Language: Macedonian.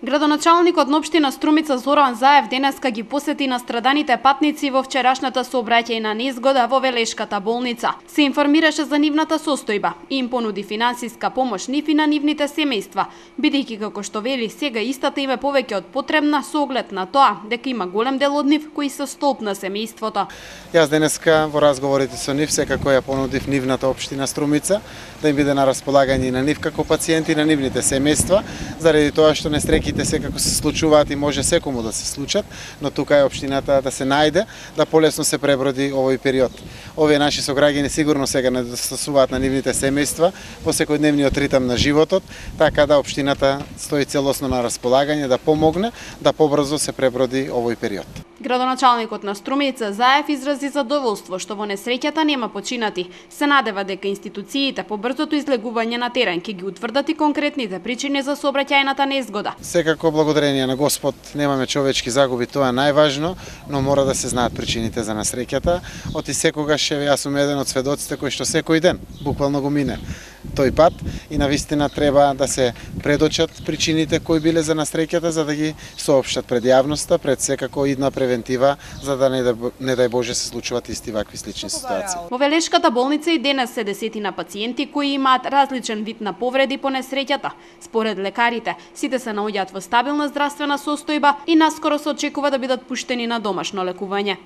Градоначалникот на општина Струмица Зоран Заев денеска ги посети настраданите патници во вчерашната сообраќајна незгода во Велешката болница. Се информираше за нивната состојба и им понуди финансиска помош нив и на нивните семејства, бидејќи како што вели сега истата им е повеќе од потребна со оглед на тоа дека има голем дел од нив кои се столб на семејството. Јас денеска во разговорите со нив секако ја понудив нивната општина Струмица да им биде на располагање на нив како пациенти на нивните семејства, заради тоа што несреќите секако се случуваат и може секому да се случат, но тука е општината да се најде, да полесно се преброди овој период. Овие наши сограѓани сигурно сега недостасуваат на нивните семејства во секојдневниот ритам на животот, така да општината стои целосно на располагање да помогне да побрзо се преброди овој период. Градоначалникот на Струмица Заев изрази задоволство што во несреќата нема починати. Се надева дека институциите по брзото излегување на терен ќе ги утврдат и конкретните причини за сообраќајната незгода. Секако благодарение на Господ немаме човечки загуби, тоа е најважно, но мора да се знаат причините за несреќата. Оти секогаш јас сум еден од сведоците кој што секој ден буквално го мине тој пат и навистина треба да се предочат причините кои биле за несреќата за да ги соопштат пред јавноста, пред секако идна превентива за да не дај Боже се случуваат исти вакви слични ситуации. Во Велешката болница и денес се десетина пациенти кои имаат различен вид на повреди по несреќата. Според лекарите, сите се наоѓаат во стабилна здравствена состојба и наскоро се очекува да бидат пуштени на домашно лекување.